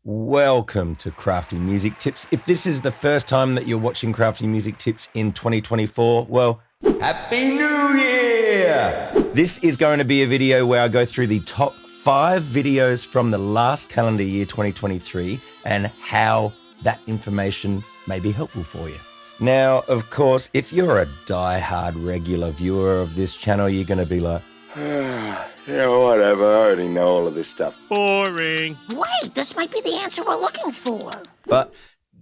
Welcome to Crafty Music Tips. If this is the first time that you're watching Crafty Music Tips in 2024, well, Happy New Year! This is going to be a video where I go through the top 5 videos from the last calendar year 2023 and how that information may be helpful for you. Now, of course, if you're a die-hard regular viewer of this channel, you're going to be like, yeah, whatever, I already know all of this stuff. Boring. Wait, this might be the answer we're looking for. But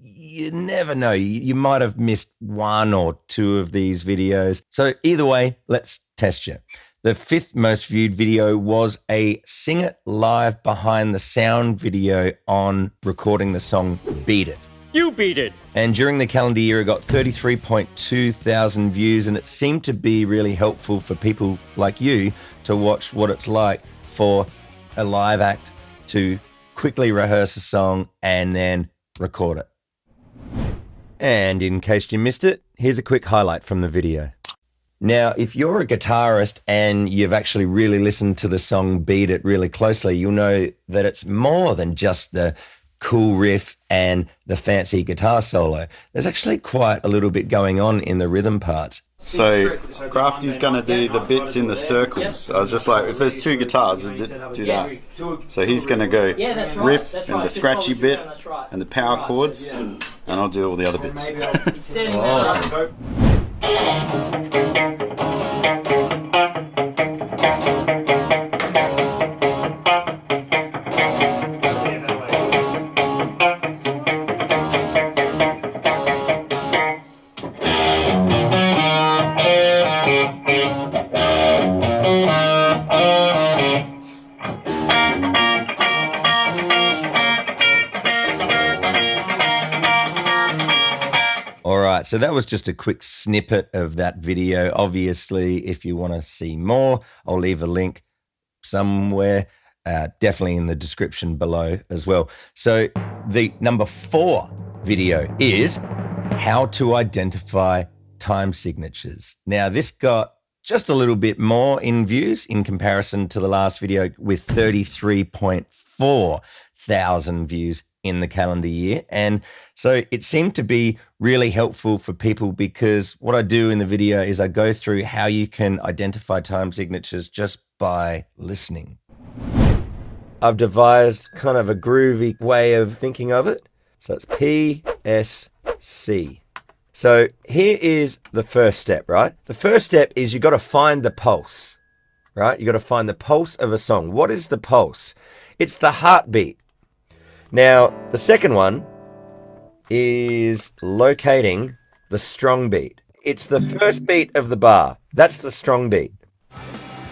you never know. You might have missed 1 or 2 of these videos. So either way, let's test you. The 5th most viewed video was a Sing It Live behind the sound video on recording the song Beat It. You beat it. And during the calendar year, it got 33.2 thousand views, and it seemed to be really helpful for people like you to watch what it's like for a live act to quickly rehearse a song and then record it. And in case you missed it, here's a quick highlight from the video. Now, if you're a guitarist and you've actually really listened to the song Beat It really closely, you'll know that it's more than just the cool riff and the fancy guitar solo. There's actually quite a little bit going on in the rhythm parts. So Crafty's gonna do the bits in the circles. I was just like, if there's 2 guitars, we'll just do that. So he's gonna go riff and the scratchy bit and the power chords, and I'll do all the other bits. Awesome. All right, so that was just a quick snippet of that video. Obviously, if you want to see more, I'll leave a link somewhere, definitely in the description below as well. So the number 4 video is how to identify time signatures. Now, this got just a little bit more in views in comparison to the last video with 33.4 thousand views in the calendar year. And so it seemed to be really helpful for people because what I do in the video is I go through how you can identify time signatures just by listening. I've devised kind of a groovy way of thinking of it. So it's PSC. So here is the first step, right? The first step is you've got to find the pulse, right? You've got to find the pulse of a song. What is the pulse? It's the heartbeat. Now, the second one is locating the strong beat. It's the first beat of the bar. That's the strong beat.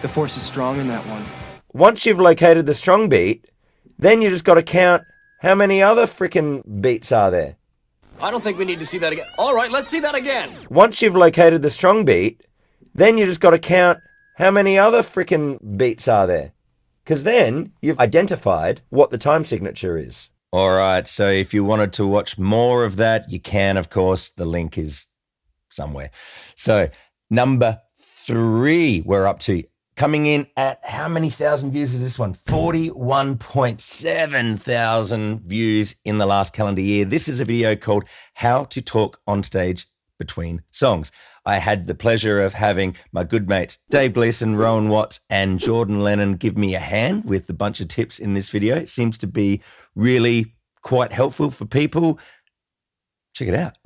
The force is strong in that one. Once you've located the strong beat, then you just got to count how many other freaking beats are there. I don't think we need to see that again. All right, let's see that again. Once you've located the strong beat, then you just got to count how many other freaking beats are there. Because then you've identified what the time signature is. All right, so if you wanted to watch more of that, you can, of course. The link is somewhere. So number 3, we're up to. Coming in at how many thousand views is this one? 41.7 thousand views in the last calendar year. This is a video called How to Talk on Stage Between Songs. I had the pleasure of having my good mates Dave Gleason, Rowan Watts, and Jordan Lennon give me a hand with a bunch of tips in this video. It seems to be really quite helpful for people. Check it out.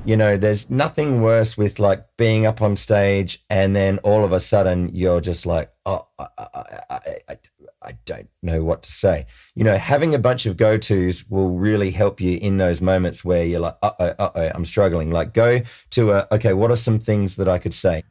You know, there's nothing worse with like being up on stage and then all of a sudden you're just like, oh, I don't know what to say. You know, having a bunch of go-tos will really help you in those moments where you're like, I'm struggling. Like go to okay, what are some things that I could say?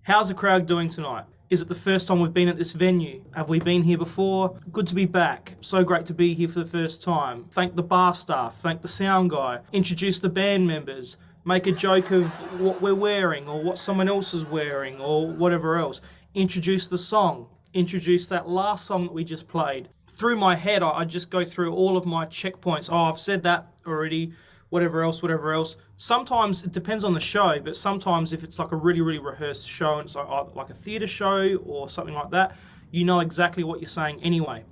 How's the crowd doing tonight? Is it the first time we've been at this venue? Have we been here before? Good to be back. So great to be here for the first time. Thank the bar staff, thank the sound guy, introduce the band members, make a joke of what we're wearing or what someone else is wearing or whatever else. Introduce the song. Introduce that last song that we just played. Through my head, I just go through all of my checkpoints. Oh, I've said that already. Whatever else. Sometimes it depends on the show, but sometimes if it's like a really rehearsed show and it's like a theatre show or something like that, you know exactly what you're saying anyway.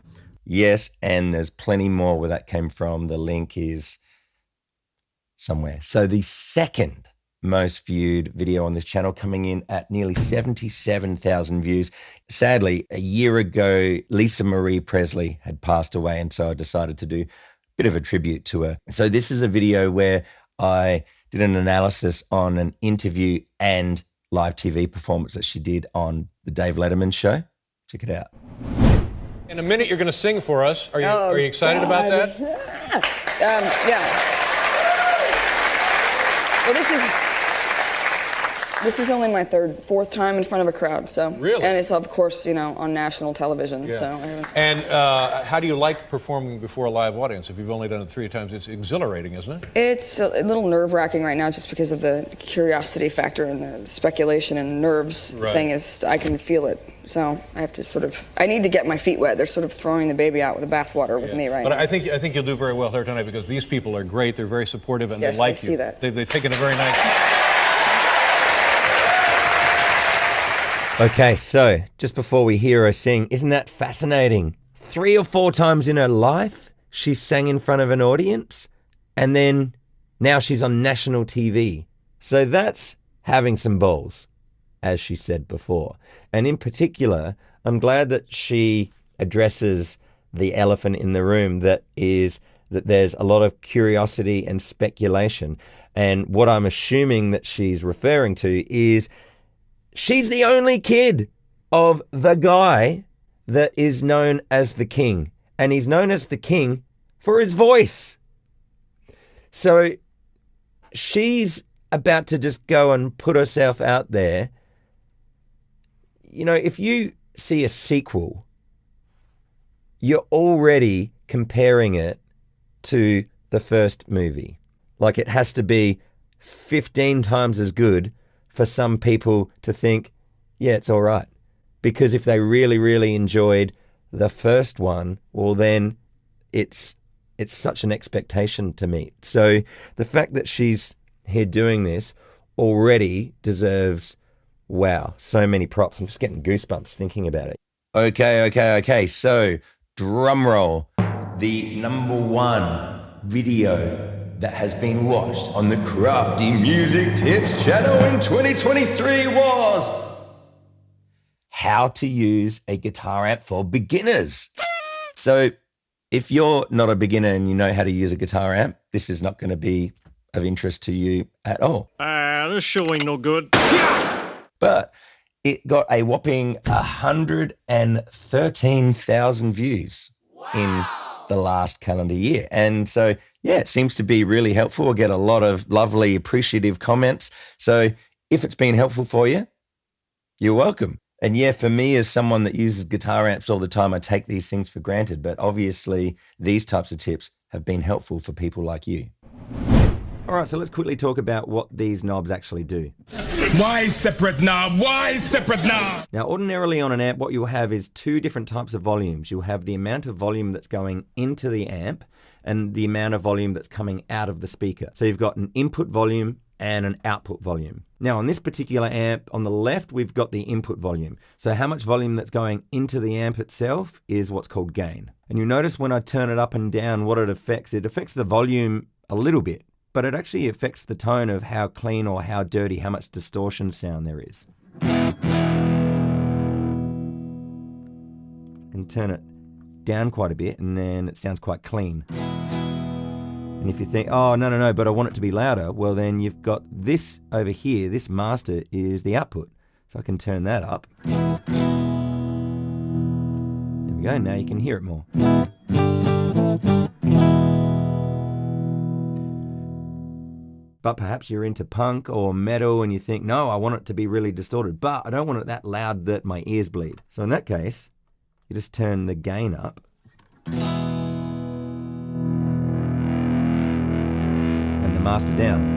Yes, and there's plenty more where that came from. The link is somewhere. So the second most viewed video on this channel, coming in at nearly 77,000 views. Sadly, a year ago, Lisa Marie Presley had passed away, and so I decided to do a bit of a tribute to her. So this is a video where I did an analysis on an interview and live TV performance that she did on the Dave Letterman show. Check it out. In a minute, you're going to sing for us. Are you excited about that? Yeah. Well, this is only my fourth time in front of a crowd, so. Really? And it's, of course, you know, on national television, Yeah. so. And how do you like performing before a live audience? If you've only done it 3 times, it's exhilarating, isn't it? It's a little nerve-wracking right now just because of the curiosity factor and the speculation and nerves thing is, I can feel it. So I have to I need to get my feet wet. They're sort of throwing the baby out with the bathwater with me right now. But I think you'll do very well here tonight because these people are great. They're very supportive and Yes, they like I see you. that. They've taken a very nice... Okay, so just before we hear her sing, isn't that fascinating? 3 or 4 times in her life, she sang in front of an audience, and then now she's on national TV. So that's having some balls, as she said before. And in particular, I'm glad that she addresses the elephant in the room, that is that there's a lot of curiosity and speculation. And what I'm assuming that she's referring to is she's the only kid of the guy that is known as the king. And he's known as the king for his voice. So she's about to just go and put herself out there. You know, if you see a sequel, you're already comparing it to the first movie. Like, it has to be 15 times as good for some people to think, yeah, it's all right. Because if they really, really enjoyed the first one, well, then it's such an expectation to meet. So the fact that she's here doing this already deserves, wow, so many props. I'm just getting goosebumps thinking about it. Okay. So, drum roll. The #1 video that has been watched on the Crafty Music Tips channel in 2023 was how to use a guitar amp for beginners. So if you're not a beginner and you know how to use a guitar amp, this is not going to be of interest to you at all. This show ain't no good. But it got a whopping 113,000 views in the last calendar year. And so, yeah, it seems to be really helpful. We'll get a lot of lovely, appreciative comments. So if it's been helpful for you, you're welcome. And yeah, for me, as someone that uses guitar amps all the time, I take these things for granted. But obviously, these types of tips have been helpful for people like you. All right, so let's quickly talk about what these knobs actually do. Why separate knob? Why separate knob? Now, ordinarily on an amp, what you'll have is 2 different types of volumes. You'll have the amount of volume that's going into the amp and the amount of volume that's coming out of the speaker. So you've got an input volume and an output volume. Now, on this particular amp, on the left, we've got the input volume. So how much volume that's going into the amp itself is what's called gain. And you'll notice when I turn it up and down, what it affects the volume a little bit, but it actually affects the tone of how clean or how dirty, how much distortion sound there is. And turn it down quite a bit, and then it sounds quite clean. And if you think, oh, no, but I want it to be louder, well, then you've got this over here. This master is the output. So I can turn that up. There we go. Now you can hear it more. But perhaps you're into punk or metal and you think, no, I want it to be really distorted, but I don't want it that loud that my ears bleed. So in that case, you just turn the gain up. And the master down.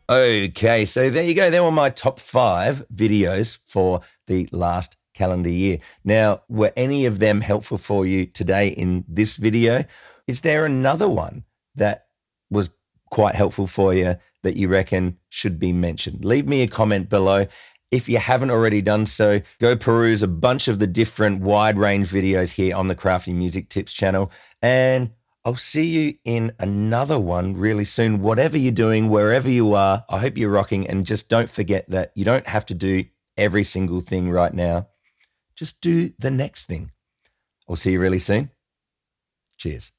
Okay, so there you go. There were my top 5 videos for the last calendar year. Now, were any of them helpful for you today in this video? Is there another one that was quite helpful for you that you reckon should be mentioned? Leave me a comment below. If you haven't already done so, go peruse a bunch of the different wide range videos here on the Crafty Music Tips channel, and I'll see you in another one really soon. Whatever you're doing, wherever you are, I hope you're rocking, and just don't forget that you don't have to do every single thing right now. Just do the next thing. I'll see you really soon. Cheers.